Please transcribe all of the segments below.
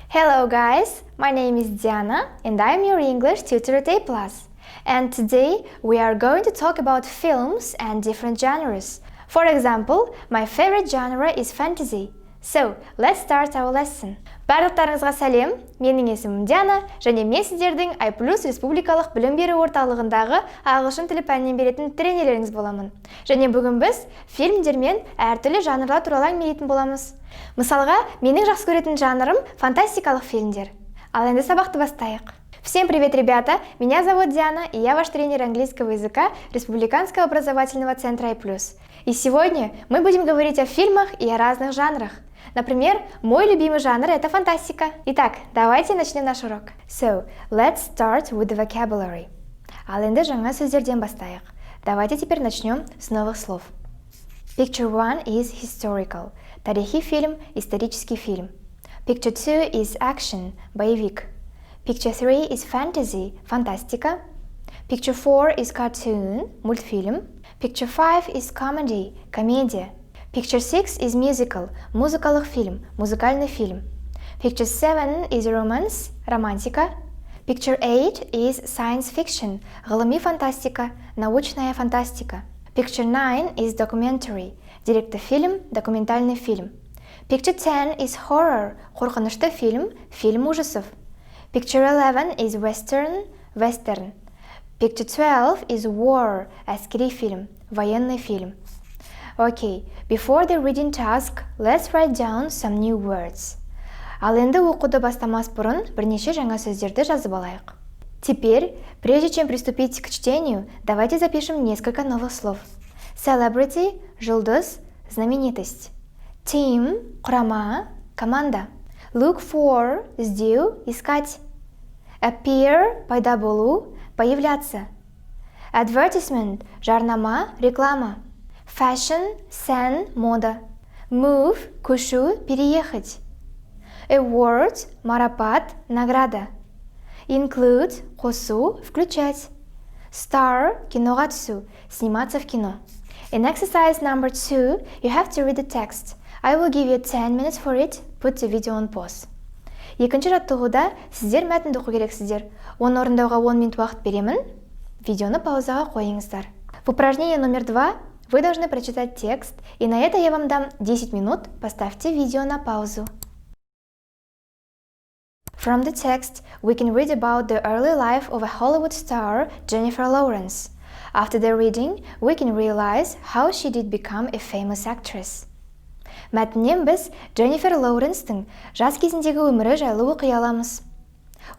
Hello guys, my name is Diana and I'm your English tutor at A+. And today we are going to talk about films and different genres. For example, my favorite genre is fantasy. So, let's start our lesson. Барлықтарыңызға сәлем, менің есімім Диана, және мен сіздердің I+ республикалық білім беру орталығындағы ағылшын тілі пәнінен беретін тренерлеріңіз боламын. Және бүгін біз фильмдер мен әртүрлі жанрлар туралы әңгімелейтін боламыз. Мысалға, менің жақсы көретін жанрым фантастикалық фильмдер. Ал енді сабақты бастайық. Всем привет, ребята! Меня зовут Диана, и я ваш тренер английского языка Республиканского образовательного центра I+. И сегодня мы будем говорить о фильмах и о разных жанрах. Например, мой любимый жанр – это фантастика. Итак, давайте начнем наш урок. So, let's start with the vocabulary. Ал енді жаңа сөздерден бастайық. Давайте теперь начнем с новых слов. Picture 1 is historical. Тарихи фильм, исторический фильм. Picture 2 is action, боевик. Picture 3 is fantasy, фантастика. Picture 4 is cartoon, мультфильм. Picture 5 is comedy, комедия. Picture 6 is musical, музыкалық фильм, музыкальный фильм. Picture 7 is romance, романтика. Picture 8 is science fiction, ғылыми фантастика, научная фантастика. Picture 9 is documentary, деректі фильм, документальный фильм. Picture 10 is horror, қорқынышты фильм, фильм ужасов. Picture 11 is western, western. Picture 12 is war, әскери фильм, военный фильм. Okay, before the reading task, let's write down some new words. Ал енді оқуды бастамас бұрын бірнеше жаңа сөздерді жазып алайық. Теперь, прежде чем приступить к чтению, давайте запишем несколько новых слов. Celebrity – жұлдыз, знаменитость. Team – құрама, команда. Look for – іздеу, искать. Appear – пайда болу, появляться. Advertisement – жарнама, реклама. Fashion – сән, мода. Move – көшу, переехать. Award – марапат, награда. Include – қосу, включать. Star – киноға түсу, сниматься в кино. In exercise number 2, you have to read the text. I will give you 10 minutes for it. Put the video on pause. Екінші жаттығуда сіздер мәтінді оқу керексіздер. Оны орындауға 10 минут уақыт беремін. Видеоны паузаға қойыңыздар. В упражнении номер 2 вы должны прочитать текст, и на это я вам дам 10 минут. Поставьте видео на паузу. From the text, we can read about the early life of a Hollywood star, Jennifer Lawrence. After the reading, we can realize how she did become a famous actress. Мәтіннен біз Дженнифер Лоуренстің жас кезіндегі өмірі жайлы оқи аламыз.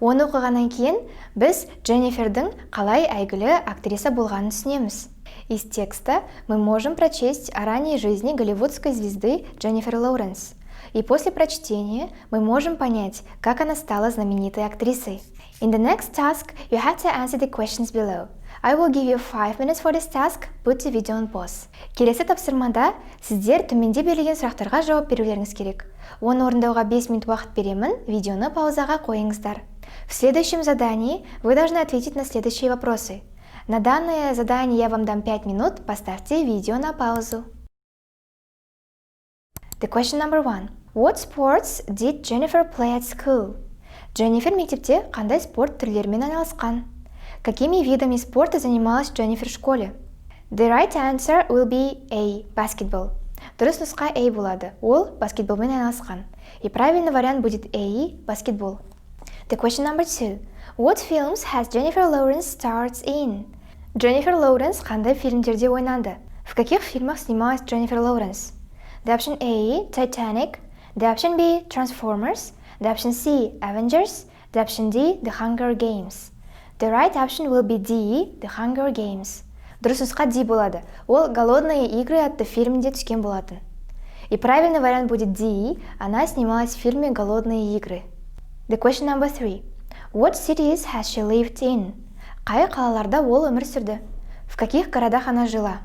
Оны оқығаннан кейін біз Дженнифердің қалай әйгілі актриса болғанын түсінеміз. Из текста мы можем прочесть о ранней жизни голливудской звезды Дженнифер Лоуренс. И после прочтения мы можем понять, как она стала знаменитой актрисой. In the next task, you have to answer the questions below. I will give you 5 minutes for this task. Put the video on pause. Келесі тапсырмада сіздер төменде берілген сұрақтарға жауап берулеріңіз керек. Оны орындауға 5 минут уақыт беремін. Видеоны паузаға қойыңыздар. В следующем задании вы должны ответить на следующие вопросы. На данное задание я вам дам 5 минут. Поставьте видео на паузу. The question number 1. What sports did Jennifer play at school? Дженнифер мектепте қандай спорт түрлерімен айналысқан? Какими видами спорта занималась Дженнифер в школе? The right answer will be A. Basketball. Дұрыс нұсқа A болады. Ол баскетболмен айналысқан. И правильный вариант будет A. Basketball. The question number 2. What films has Jennifer Lawrence starred in? Дженнифер Лоуренс қандай фильмдерде ойнады? В каких фильмах снималась Дженнифер Лоуренс? The option A. Titanic. The option B. Transformers. The option C. Avengers. The option D. The Hunger Games. The right option will be D. The Hunger Games. Дұрыс нұсқа D болады. Ол «Голодные игры» атты фильмде түскен болатын. И правильный вариант будет D. Она снималась в фильме «Голодные игры». The question number 3. What cities has she lived in? Қай қалаларда ол өмір сүрді? В каких городах она жила?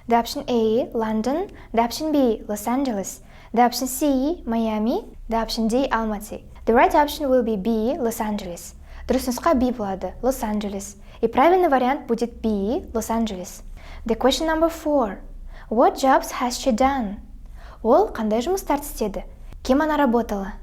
The option A. London. The option B. Los Angeles. The option C. Miami. The option D. Almaty. The right option will be B. Los Angeles. Дұрыс нұсқа B болады. Los Angeles. И правильный вариант будет B. Los Angeles. The question number 4. What jobs has she done? Ол қандай жұмыстарды істеді? Кем она работала?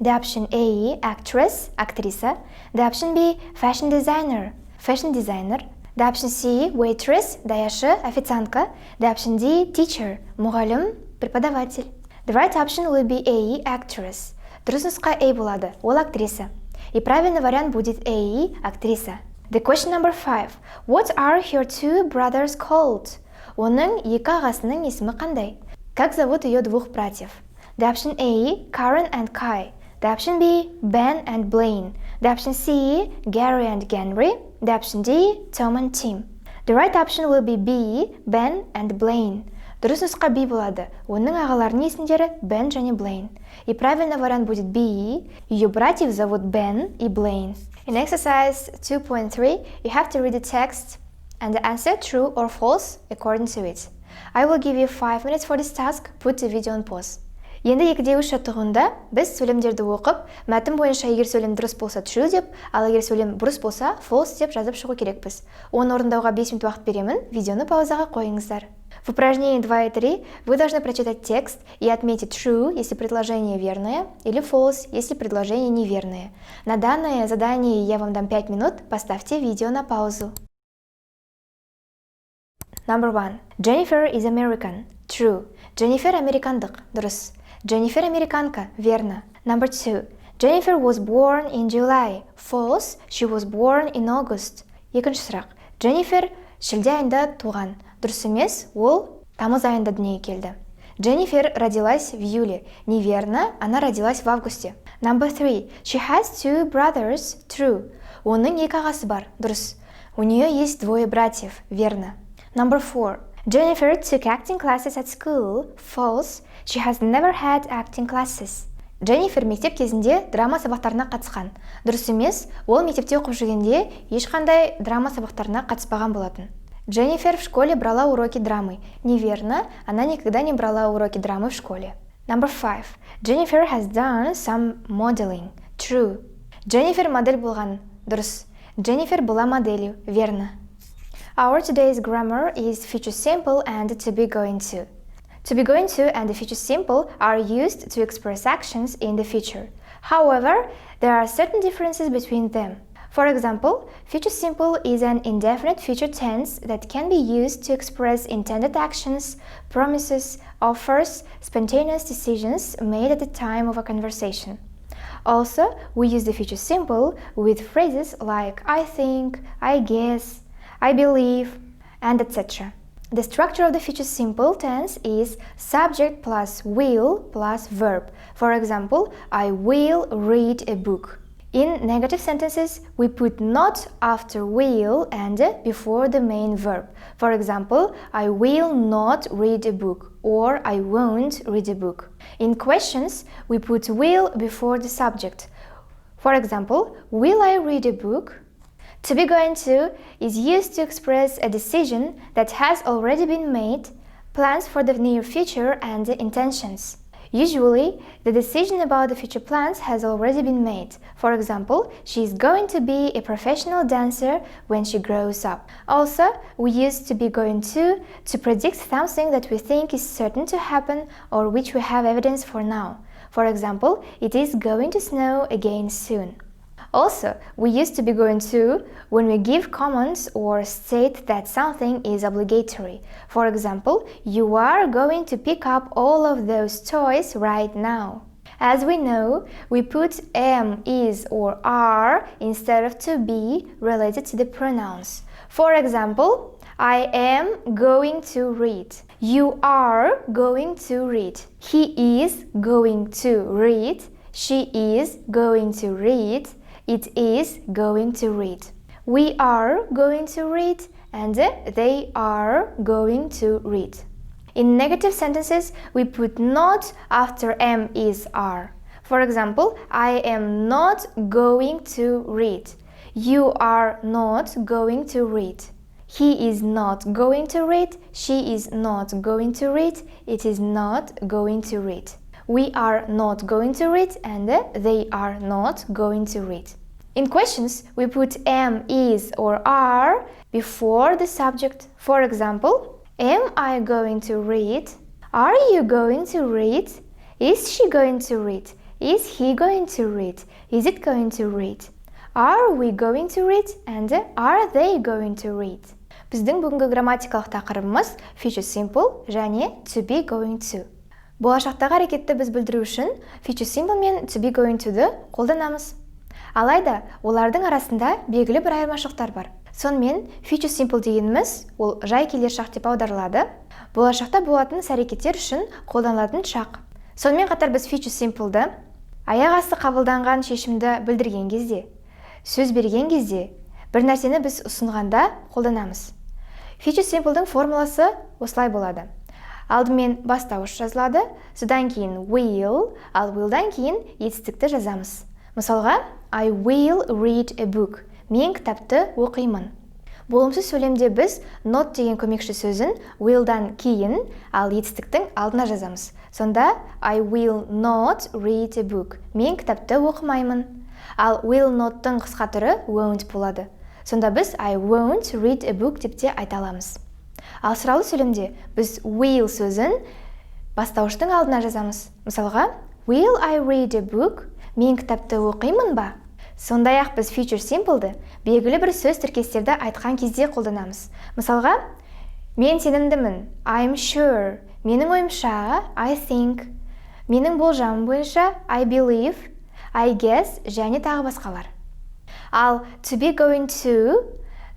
The option A, actress, актриса. The option B, fashion designer, fashion designer. The option C, waitress, даяшы, официантка. The option D, teacher, мұғалім, преподаватель. The right option will be A, actress. Дұрыс нұсқа A болады, ол актриса. И правильный вариант будет A, актриса. The question number 5. What are her two brothers called? Оның екі ағасының есімі қандай? Как зовут ее двух братьев? The option A, Karen and Kai. The option B, Ben and Blaine. The option C, Gary and Henry. The option D, Tom and Tim. The right option will be B, Ben and Blaine. Дұрыс нұсқа B болады. Оның ағаларының есімдері Бен және Блейн. И правильный вариант будет B. Ее братьев зовут Бен и Блейн. In exercise 2.3, you have to read the text and answer true or false according to it. I will give you 5 minutes for this task. Put the video on pause. Енді 2-3 жаттығуында біз сөйлемдерді оқып, мәтін бойынша егер сөйлем дұрыс болса true деп, ал егер сөйлем бұрыс болса false деп жазып шығу керекпіз. Оны орындауға 5 минут уақыт беремін, видеоны паузаға қойыңыздар. В упражнении 2 и 3 вы должны прочитать текст и отметить true, если предложение верное, или false, если предложение неверное. На данное задание я вам дам 5 минут, поставьте видео на паузу. Number 1. Jennifer is American. True. Jennifer американдық. Дұрыс. Jennifer американка. Верно. Number 2. Jennifer was born in July. False. She was born in August. Екінші сұрақ. Jennifer шілде айында туған. Дұрыс емес, ол тамыз айында дүниеге келді. Jennifer родилась в июле. Неверно, она родилась в августе. Number 3. She has two brothers. True. Оның екі ағасы бар. Дұрыс. У нее есть двое братьев. Верно. Number 4. Jennifer took acting classes at school. False. She has never had acting classes. Jennifer мектеп кезінде драма сабақтарына қатысқан. Дұрыс емес, ол мектепте оқып жүргенде ешқандай драма сабақтарына қатыспаған болатын. Jennifer в школе брала уроки драмы. Неверно, она никогда не брала уроки драмы в школе. Number 5. Jennifer has done some modeling. True. Jennifer модель болған. Дұрыс. Jennifer была моделью. Верно. Our today's grammar is future simple and to be going to. To be going to and the future simple are used to express actions in the future. However, there are certain differences between them. For example, future simple is an indefinite future tense that can be used to express intended actions, promises, offers, spontaneous decisions made at the time of a conversation. Also, we use the future simple with phrases like I think, I guess, I believe, and etc. The structure of the future simple tense is subject plus will plus verb. For example, I will read a book. In negative sentences, we put not after will and before the main verb. For example, I will not read a book or I won't read a book. In questions, we put will before the subject. For example, will I read a book? To be going to is used to express a decision that has already been made, plans for the near future and intentions. Usually, the decision about the future plans has already been made. For example, she is going to be a professional dancer when she grows up. Also, we use to be going to predict something that we think is certain to happen or which we have evidence for now. For example, it is going to snow again soon. Also, we used to be going to when we give commands or state that something is obligatory. For example, you are going to pick up all of those toys right now. As we know, we put am, is, or are instead of to be related to the pronouns. For example, I am going to read. You are going to read. He is going to read. She is going to read. It is going to read. We are going to read and they are going to read. In negative sentences, we put not after am, is, are. For example, I am not going to read. You are not going to read. He is not going to read. She is not going to read. It is not going to read. We are not going to read and they are not going to read. In questions, we put am, is, or are before the subject. For example, am I going to read? Are you going to read? Is she going to read? Is he going to read? Is it going to read? Are we going to read? And are they going to read? Біздің бүгінгі грамматикалық тақырыбымыз future simple және to be going to. Болашақтағы әрекетті біз білдіру үшін future simple мен to be going to-ды қолданамыз. Алайда, олардың арасында белгілі бір айырмашылықтар бар. Сонымен future simple дегеніміз ол жай келер шақ деп аударылады. Болашақта болатын іс-әрекеттер үшін қолданылатын шақ. Сонымен қатар біз future simple-ды аяқ асты қабылданған шешімді білдірген кезде, сөз берген кезде, бір нәрсені біз ұсынғанда қолданамыз. Future simple-дің формуласы осылай болады. Алдымен бастауыш жазылады, содан кейін will, ал willдан кейін етістікті жазамыз. Мысалға, I will read a book. Мен кітапты оқимын. Болымсыз сөйлемде біз not деген көмекші сөзін willдан кейін, ал етістіктің алдына жазамыз. Сонда I will not read a book. Мен кітапты оқымаймын. Ал will not-тың қысқа түрі won't болады. Сонда біз I won't read a book деп те айта аламыз. Ал сұралы сөйлемде біз will сөзін бастауыштың алдына жазамыз. Мысалға, will I read a book? Мен кітапты оқимын ба? Сондай-ақ біз future simple-ды белгілі бір сөз тіркестерді айтқан кезде қолданамыз. Мысалға, мен сенімдімін, I'm sure. Менің ойымша, I think. Менің болжамым бойынша, I believe, I guess және тағы басқалар. Ал to be going to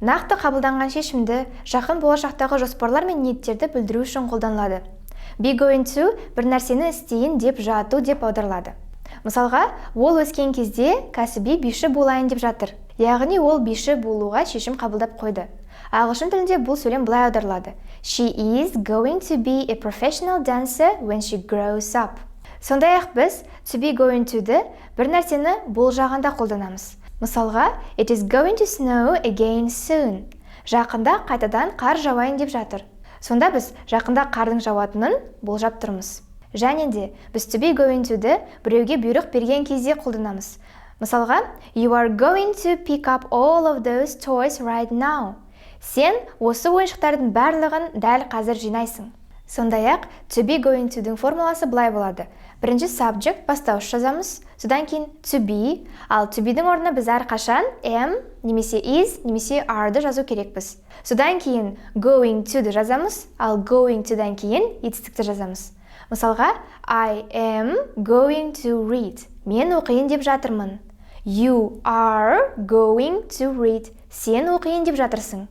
нақты қабылданған шешімді жақын болашақтағы жоспарлар мен ниеттерді білдіру үшін қолданылады. Be going to бір нәрсені істейін деп жату деп аударылады. Мысалға, ол өскен кезде кәсіби биші болайын деп жатыр. Яғни ол биші болуға шешім қабылдап қойды. Ағылшын тілінде бұл сөйлем былай аударылады. She is going to be a professional dancer when she grows up. Сондай-ақ біз to be going to-ді бір нәрсені болжағанда қолданамыз. Мысалға, it is going to snow again soon. Жақында қайтадан қар жауайын деп жатыр. Сонда біз жақында қардың жауатынын болжап тұрмыз. Және де біз to be going to-ді біреуге бұйрық берген кезде қолданамыз. Мысалға, you are going to pick up all of those toys right now. Сен осы ойыншықтардың барлығын дәл қазір жинайсың. Сондай-ақ to be going to-дің формуласы былай болады. Бірінші subject бастауыш жазамыз, содан кейін to be, ал to be-дің орнына біз әрқашан am, немесе is, немесе are-ды жазу керекпіз. Содан кейін going to-ды жазамыз, ал going to-дан кейін етістікті жазамыз. Мысалға, I am going to read. Мен оқиын деп жатырмын. You are going to read. Сен оқиын деп жатырсың.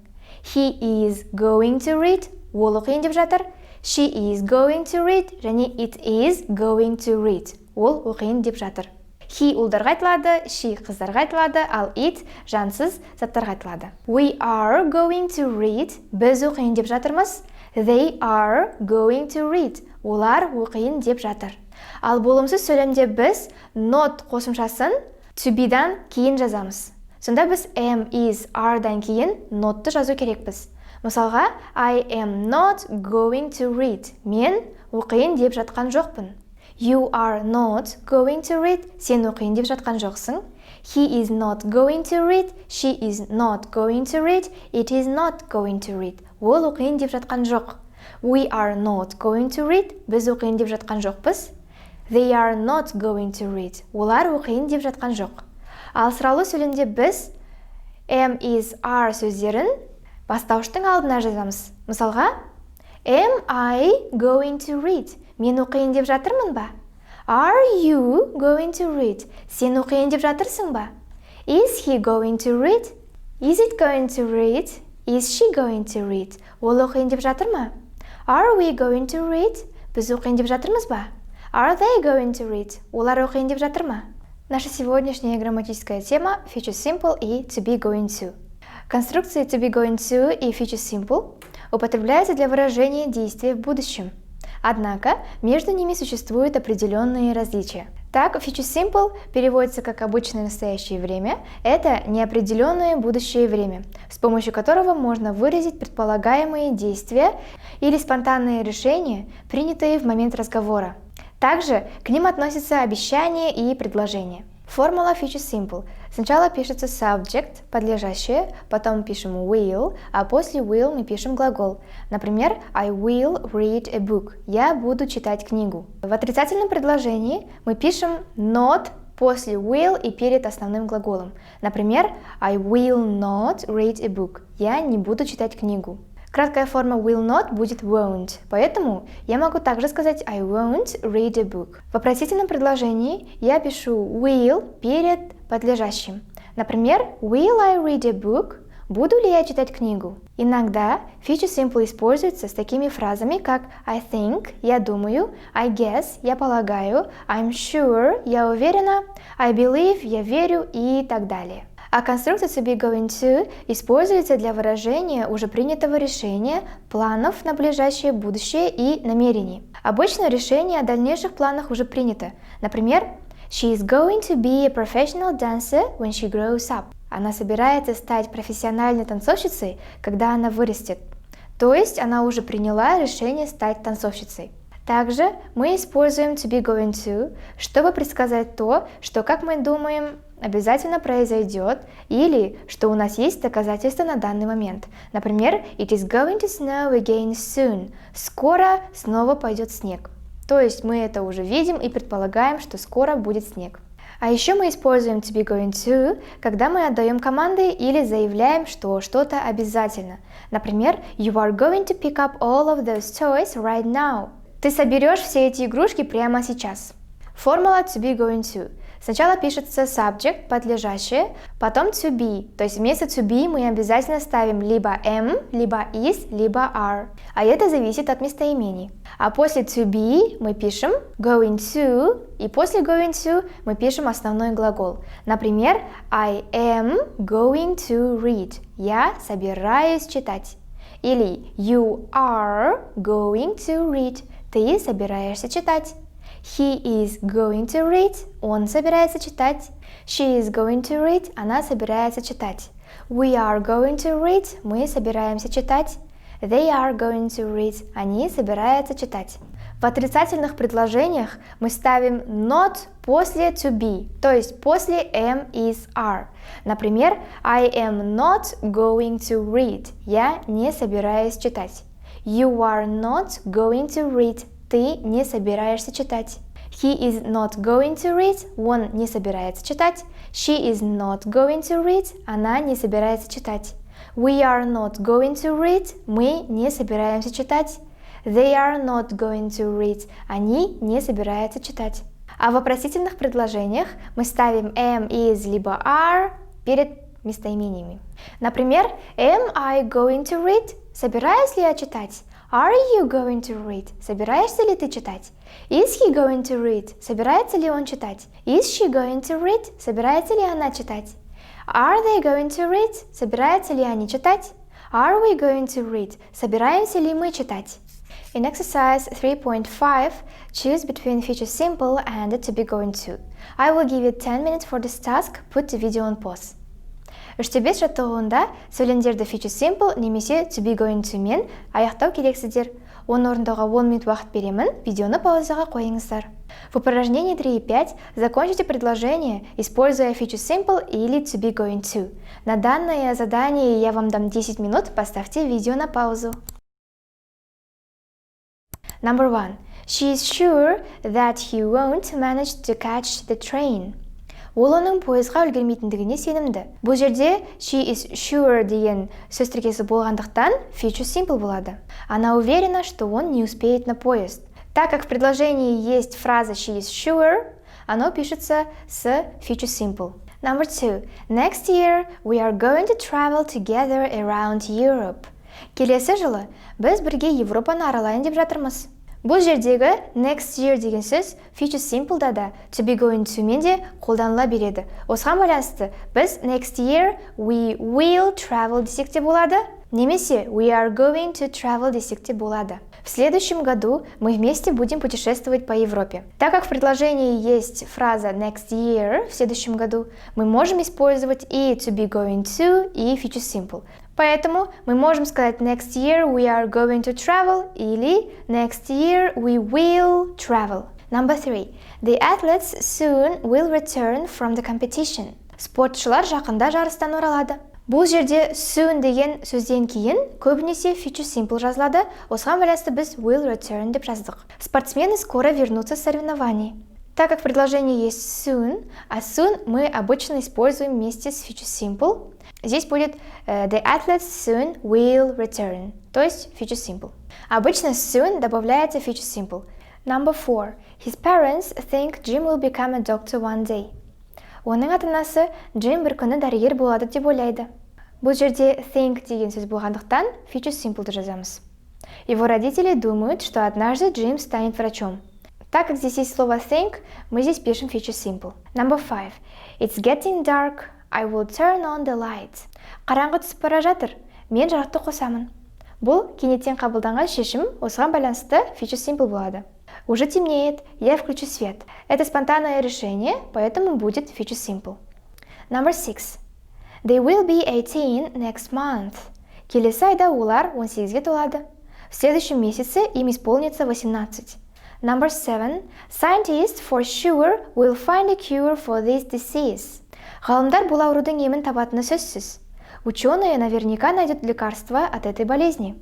He is going to read. Ол оқиын деп жатыр. She is going to read. Және it is going to read. Ол оқиын деп жатыр. He ұлдарға айтылады, she қыздарға айтылады, ал it жансыз заттарға айтылады. We are going to read. Біз оқиын деп жатырмыз. They are going to read. Олар оқиын деп жатыр. Ал болымсыз сөйлемде біз not қосымшасын to be-дан кейін жазамыз. Сонда біз am, is, are-дан кейін not-ты жазу керекпіз. Мысалға, I am not going to read. Мен оқиын деп жатқан жоқпын. You are not going to read. Сен оқиын деп жатқан жоқсың. He is not going to read. She is not going to read. It is not going to read. Ол оқиын деп жатқан жоқ. We are not going to read. Біз оқиын деп жатқан жоқпыз. They are not going to read. Олар оқиын деп жатқан жоқ. Ал сұралы сөйлемде біз am, is, are сөздерін бастауыштың алдына жазамыз. Мысалға, am I going to read? Мен оқиын деп жатырмын ба? Are you going to read? Сен оқиын деп жатырсың ба? Is he going to read? Is it going to read? Is she going to read? Ол оқиын деп жатыр ма? Are we going to read? Біз оқиын деп жатырмыз ба? Are they going to read? Олар оқиын деп жатыр ма? Наша сегодняшняя грамматическая тема future simple и to be going to. Конструкции to be going to и future simple употребляются для выражения действия в будущем. Однако между ними существуют определенные различия. Так, future simple переводится как обычное настоящее время. Это неопределенное будущее время, с помощью которого можно выразить предполагаемые действия или спонтанные решения, принятые в момент разговора. Также к ним относятся обещания и предложения. Формула future simple. Сначала пишется subject, подлежащее, потом пишем will, а после will мы пишем глагол. Например, I will read a book. Я буду читать книгу. В отрицательном предложении мы пишем not после will и перед основным глаголом. Например, I will not read a book. Я не буду читать книгу. Краткая форма will not будет won't, поэтому я могу также сказать I won't read a book. В вопросительном предложении я пишу will перед подлежащим. Например, will I read a book? Буду ли я читать книгу? Иногда future simple используется с такими фразами, как I think, я думаю, I guess, я полагаю, I'm sure, я уверена, I believe, я верю и так далее. А конструкция to be going to используется для выражения уже принятого решения, планов на ближайшее будущее и намерений. Обычно решение о дальнейших планах уже принято. Например, she is going to be a professional dancer when she grows up. Она собирается стать профессиональной танцовщицей, когда она вырастет. То есть она уже приняла решение стать танцовщицей. Также мы используем to be going to, чтобы предсказать то, что, как мы думаем, обязательно произойдет, или что у нас есть доказательства на данный момент. Например, it is going to snow again soon. Скоро снова пойдет снег. То есть мы это уже видим и предполагаем, что скоро будет снег. А еще мы используем to be going to, когда мы отдаем команды или заявляем, что что-то обязательно. Например, you are going to pick up all of those toys right now. Ты соберешь все эти игрушки прямо сейчас. Формула to be going to. Сначала пишется subject, подлежащее, потом to be, то есть вместо to be мы обязательно ставим либо am, либо is, либо are. А это зависит от местоимений. А после to be мы пишем going to, и после going to мы пишем основной глагол. Например, I am going to read. Я собираюсь читать. Или you are going to read. Ты собираешься читать. He is going to read. Он собирается читать. She is going to read. Она собирается читать. We are going to read. Мы собираемся читать. They are going to read. Они собираются читать. В отрицательных предложениях мы ставим not после to be, то есть после am, is, are. Например, I am not going to read. Я не собираюсь читать. You are not going to read. Ты не собираешься читать. He is not going to read. Он не собирается читать. She is not going to read. Она не собирается читать. We are not going to read. Мы не собираемся читать. They are not going to read. Они не собираются читать. А в вопросительных предложениях мы ставим am, is, либо are перед местоимениями. Например, am I going to read? Собираюсь ли я читать? Are you going to read? Собираешься ли ты читать? Is he going to read? Собирается ли он читать? Is she going to read? Собирается ли она читать? Are they going to read? Собираются ли они читать? Are we going to read? Собираемся ли мы читать? In exercise 3.5, choose between future simple and to be going to. I will give you 10 minutes for this task. Put the video on pause. Үштебес жаттығуында сөйлемдерді future simple немесе to be going to мен аяқтау керексіздер. Оны орындауға 10 минут уақыт беремін, видеоны паузаға қойыңыздар. В упражнении 3.5 закончите предложение, используя future simple или to be going to. На данное задание я вам дам 10 минут, поставьте видео на паузу. Number 1. She is sure that he won't manage to catch the train. Ол оның пойызға үлгермейтіндігіне сенімді. Бұл жерде she is sure деген сөз тіркесі болғандықтан future simple болады. Она уверена, что он не успеет на поезд. Так как в предложении есть фраза she is sure, оно пишется с future simple. Number 2. Next year we are going to travel together around Europe. Келесі жылы біз бірге Европаны аралайын деп жатырмыз. Бұл жердегі next year деген сөз future simple'да да to be going to мен де қолданыла береді. Осыған байланысты біз next year we will travel десек те болады, немесе we are going to travel десек те болады. В следующем году мы вместе будем путешествовать по Европе. Так как в предложении есть фраза next year, в следующем году, мы можем использовать и to be going to, и future simple. Поэтому мы можем сказать next year we are going to travel или next year we will travel. Number 3. The athletes soon will return from the competition. Спортшылар жақында жарыстан оралады. Бұл жерде soon деген сөзден кейін көбінесе future simple жазылады. Осыған байланысты біз will return деп жаздық. Спортсмены скоро вернутся с соревнований. Так как в предложении есть soon, а soon мы обычно используем вместе с future simple, здесь будет the athletes soon will return, то есть future simple. Обычно soon добавляется future simple. Number 4. His parents think Jim will become a doctor one day. Оның ата-анасы Джим бір күні дәрігер болады деп ойлайды. Бұл жерде think деген сөз болғандықтан future simple жазамыз. Его родители думают, что однажды Джим станет врачом. Так как здесь есть слово think, мы здесь пишем future simple. Number 5. It's getting dark. I will turn on the light. Қараңғы түсіп бара жатыр. Мен жарықты қосамын. Бұл кенеттен қабылданған шешім, осыған байланысты future simple болады. Уже темнеет, я включу свет. Это спонтанное решение, поэтому будет future simple. Number 6. They will be 18 next month. Келесі айда олар 18-ге толады. В следующем месяце им исполнится 18. Number 7. Scientists for sure will find a cure for this disease. Ғалымдар бұл аурудың емін табатыны сөзсіз. Ученые наверняка найдут лекарство от этой болезни.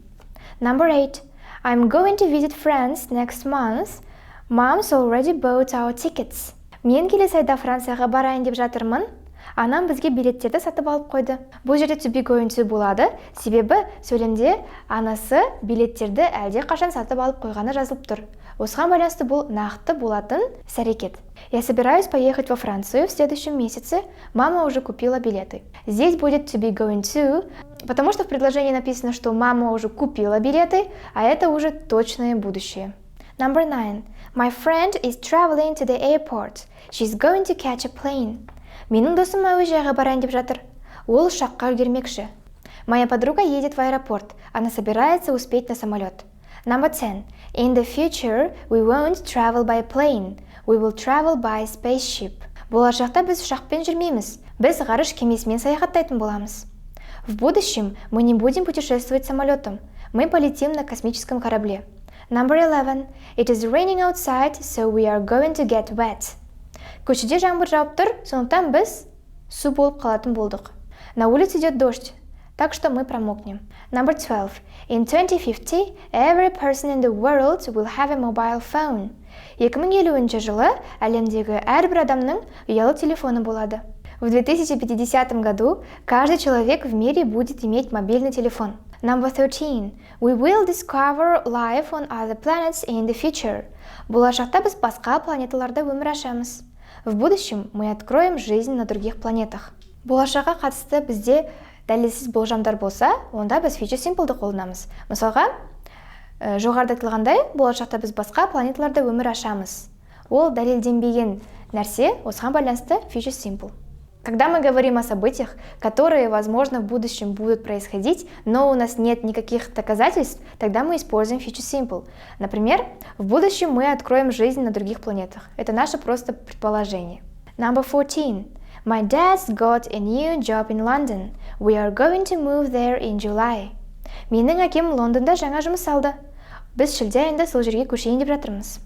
Number 8. I'm going to visit France next month. Mom's already bought our tickets. Мен келесі айда Францияға барайын деп жатырмын. Анам бізге билеттерді сатып алып қойды. Бұл жерде to be going to болады, себебі сөйлемде анасы билеттерді әлде қашан сатып алып қойғаны жазылып тұр. Осыған байланысты бұл нақты болатын іс-әрекет. Я собираюсь поехать во Францию в следующем месяце. Мама уже купила билеты. Здесь будет to be going to, потому что в предложении написано, что мама уже купила билеты, а это уже точное будущее. Number 9. My friend is traveling to the airport. She's going to catch a plane. Менің досым әуежайға барайын деп жатыр. Ол ұшаққа үлгермекші. Моя подруга едет в аэропорт. Она собирается успеть на самолет. Number 10. In the future, we won't travel by plane. We will travel by spaceship. Болашақта біз ұшақпен жүрмейміз. Біз ғарыш кемесімен саяхаттайтын боламыз. В будущем мы не будем путешествовать самолетом. Мы полетим на космическом корабле. Number 11. It is raining outside, so we are going to get wet. Көшеде жаңбыр жауып тұр, сондықтан біз су болып қалатын болдық. На улице идет дождь, так что мы промокнем. Number 12. In 2050, every person in the world will have a mobile phone. 2050 жылы әлемдегі әрбір адамның ұялы телефоны болады. В 2050 году каждый человек в мире будет иметь мобильный телефон. Number 13. We will discover life on other planets in the future. Болашақта біз басқа планеталарда өмір ашамыз. В будущем мы откроем жизнь на других планетах. Болашаққа қатысты бізде дәлелсіз болжамдар болса, онда біз future simple'ды қолданамыз. Мысалға, жоғарыда айтылғандай, болашақта біз басқа планеталарда өмір ашамыз. Ол дәлелденбеген нәрсе, осыған байланысты future simple. Когда мы говорим о событиях, которые, возможно, в будущем будут происходить, но у нас нет никаких доказательств, тогда мы используем future simple. Например, в будущем мы откроем жизнь на других планетах. Это наше просто предположение. Number 14. My dad's got a new job in London. We are going to move there in July. Менің әкем Лондонда жаңа жұмыс алды. Біз шілде айында сол жерге көшейін деп жатырмыз.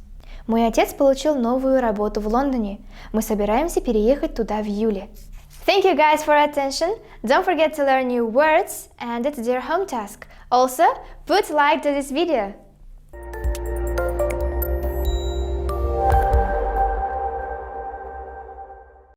Мой отец получил новую работу в Лондоне. Мы собираемся переехать туда в июле. Thank you guys for attention. Don't forget to learn new words and it's your home task. Also, put like to this video.